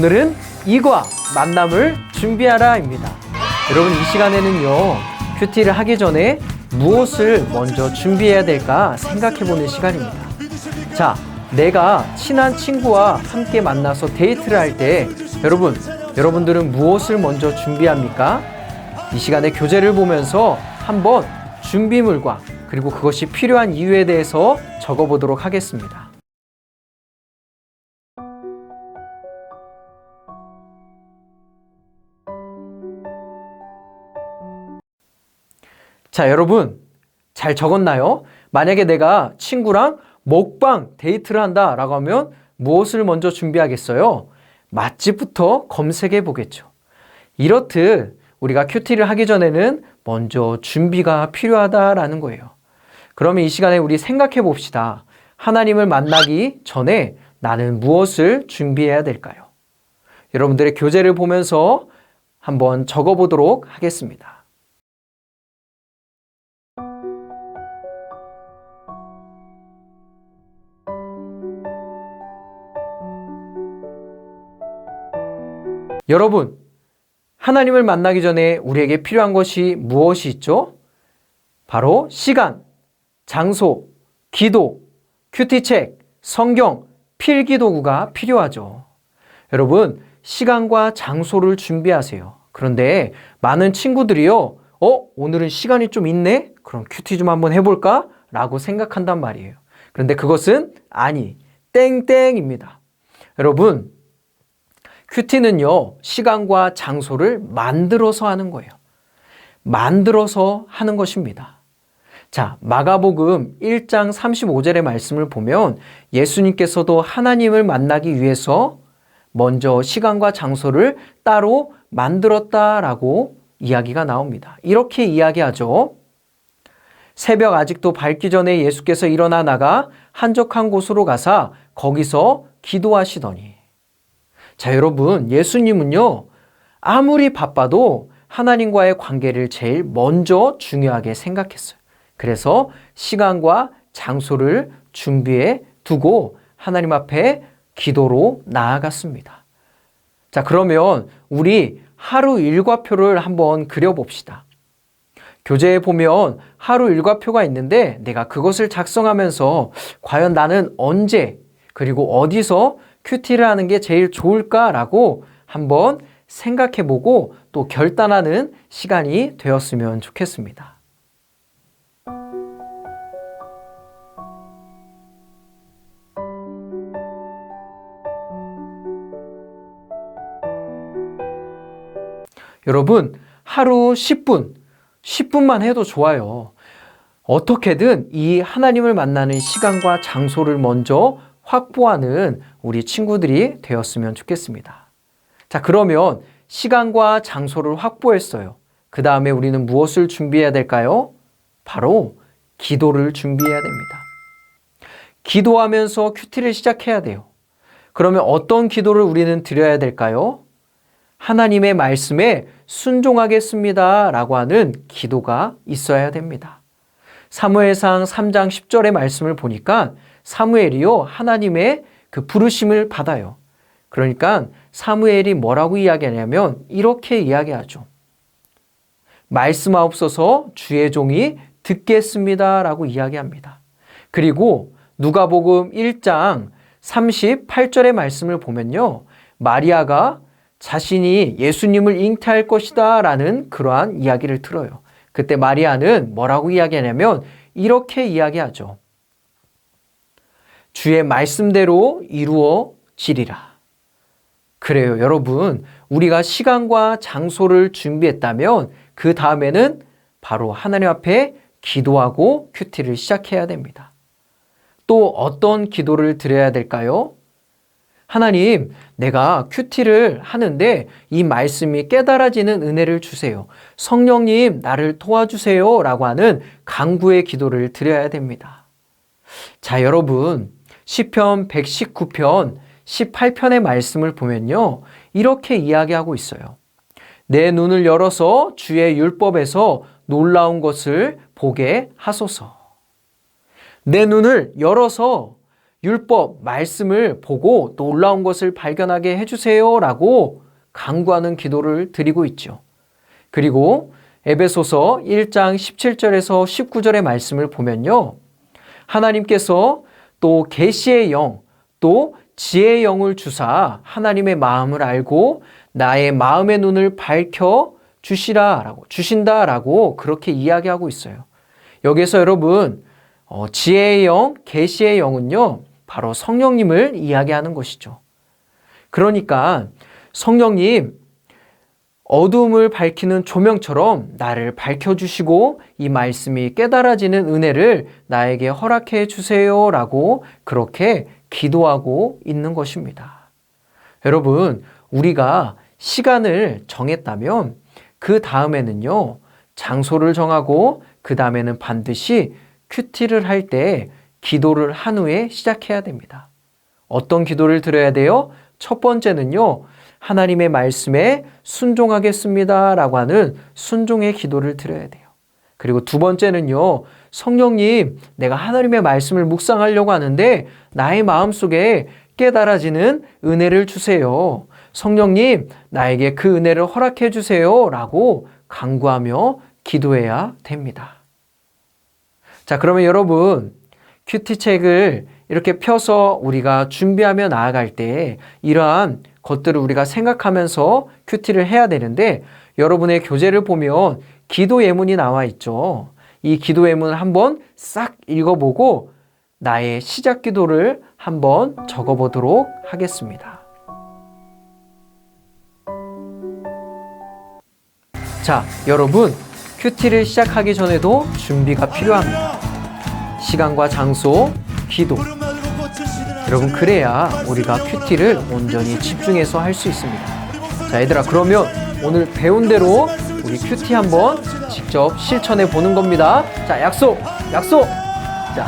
오늘은 이과 만남을 준비하라입니다. 여러분, 이 시간에는요, 큐티를 하기 전에 무엇을 먼저 준비해야 될까 생각해보는 시간입니다. 자, 내가 친한 친구와 함께 만나서 데이트를 할 때 여러분들은 무엇을 먼저 준비합니까? 이 시간에 교재를 보면서 한번 준비물과 그리고 그것이 필요한 이유에 대해서 적어보도록 하겠습니다. 자, 여러분 잘 적었나요? 만약에 내가 친구랑 먹방 데이트를 한다라고 하면 무엇을 먼저 준비하겠어요? 맛집부터 검색해 보겠죠. 이렇듯 우리가 큐티를 하기 전에는 먼저 준비가 필요하다라는 거예요. 그러면 이 시간에 우리 생각해 봅시다. 하나님을 만나기 전에 나는 무엇을 준비해야 될까요? 여러분들의 교재를 보면서 한번 적어보도록 하겠습니다. 여러분, 하나님을 만나기 전에 우리에게 필요한 것이 무엇이 있죠? 바로 시간, 장소, 기도, 큐티책, 성경, 필기도구가 필요하죠. 여러분, 시간과 장소를 준비하세요. 그런데 많은 친구들이요, 오늘은 시간이 좀 있네? 그럼 큐티 좀 한번 해볼까? 라고 생각한단 말이에요. 그런데 그것은 땡땡입니다. 여러분, 큐티는요, 시간과 장소를 만들어서 하는 거예요. 만들어서 하는 것입니다. 자, 마가복음 1장 35절의 말씀을 보면 예수님께서도 하나님을 만나기 위해서 먼저 시간과 장소를 따로 만들었다라고 이야기가 나옵니다. 이렇게 이야기하죠. 새벽 아직도 밝기 전에 예수께서 일어나 나가 한적한 곳으로 가사 거기서 기도하시더니. 자, 여러분, 예수님은요, 아무리 바빠도 하나님과의 관계를 제일 먼저 중요하게 생각했어요. 그래서 시간과 장소를 준비해 두고 하나님 앞에 기도로 나아갔습니다. 자, 그러면 우리 하루 일과표를 한번 그려봅시다. 교재에 보면 하루 일과표가 있는데 내가 그것을 작성하면서 과연 나는 언제 그리고 어디서 큐티를 하는 게 제일 좋을까라고 한번 생각해보고 또 결단하는 시간이 되었으면 좋겠습니다. 여러분, 하루 10분만 해도 좋아요. 어떻게든 이 하나님을 만나는 시간과 장소를 먼저 확보하는 우리 친구들이 되었으면 좋겠습니다. 자, 그러면 시간과 장소를 확보했어요. 그 다음에 우리는 무엇을 준비해야 될까요? 바로 기도를 준비해야 됩니다. 기도하면서 큐티를 시작해야 돼요. 그러면 어떤 기도를 우리는 드려야 될까요? 하나님의 말씀에 순종하겠습니다 라고 하는 기도가 있어야 됩니다. 사무엘상 3장 10절의 말씀을 보니까 사무엘이요, 하나님의 그 부르심을 받아요. 그러니까 사무엘이 뭐라고 이야기하냐면 이렇게 이야기하죠. 말씀하옵소서 주의 종이 듣겠습니다 라고 이야기합니다. 그리고 누가복음 1장 38절의 말씀을 보면요, 마리아가 자신이 예수님을 잉태할 것이다 라는 그러한 이야기를 들어요. 그때 마리아는 뭐라고 이야기하냐면 이렇게 이야기하죠. 주의 말씀대로 이루어지리라. 그래요, 여러분. 우리가 시간과 장소를 준비했다면 그 다음에는 바로 하나님 앞에 기도하고 큐티를 시작해야 됩니다. 또 어떤 기도를 드려야 될까요? 하나님, 내가 큐티를 하는데 이 말씀이 깨달아지는 은혜를 주세요. 성령님, 나를 도와주세요. 라고 하는 간구의 기도를 드려야 됩니다. 자, 여러분, 시편 119편 18편의 말씀을 보면요, 이렇게 이야기하고 있어요. 내 눈을 열어서 주의 율법에서 놀라운 것을 보게 하소서. 내 눈을 열어서 율법, 말씀을 보고 놀라운 것을 발견하게 해주세요 라고 간구하는 기도를 드리고 있죠. 그리고 에베소서 1장 17절에서 19절의 말씀을 보면요. 하나님께서 또 계시의 영, 또 지혜의 영을 주사 하나님의 마음을 알고 나의 마음의 눈을 밝혀 주신다라고 그렇게 이야기하고 있어요. 여기서 여러분 지혜의 영, 계시의 영은요 바로 성령님을 이야기하는 것이죠. 그러니까 성령님 어두움을 밝히는 조명처럼 나를 밝혀주시고 이 말씀이 깨달아지는 은혜를 나에게 허락해 주세요 라고 그렇게 기도하고 있는 것입니다. 여러분, 우리가 시간을 정했다면 그 다음에는요, 장소를 정하고 그 다음에는 반드시 큐티를 할 때 기도를 한 후에 시작해야 됩니다. 어떤 기도를 드려야 돼요? 첫 번째는요, 하나님의 말씀에 순종하겠습니다 라고 하는 순종의 기도를 드려야 돼요. 그리고 두 번째는요, 성령님, 내가 하나님의 말씀을 묵상하려고 하는데 나의 마음속에 깨달아지는 은혜를 주세요. 성령님, 나에게 그 은혜를 허락해 주세요 라고 간구하며 기도해야 됩니다. 자, 그러면 여러분, 큐티 책을 이렇게 펴서 우리가 준비하며 나아갈 때 이러한 것들을 우리가 생각하면서 큐티를 해야 되는데 여러분의 교재를 보면 기도 예문이 나와 있죠. 이 기도 예문을 한번 싹 읽어보고 나의 시작 기도를 한번 적어보도록 하겠습니다. 자, 여러분, 큐티를 시작하기 전에도 준비가 필요합니다. 시간과 장소, 기도. 여러분, 그래야 우리가 큐티를 온전히 집중해서 할 수 있습니다. 자, 얘들아, 그러면 오늘 배운 대로 우리 큐티 한번 직접 실천해 보는 겁니다. 자, 약속! 자,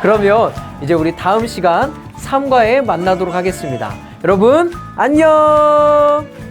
그러면 이제 우리 다음 시간 3과에 만나도록 하겠습니다. 여러분, 안녕!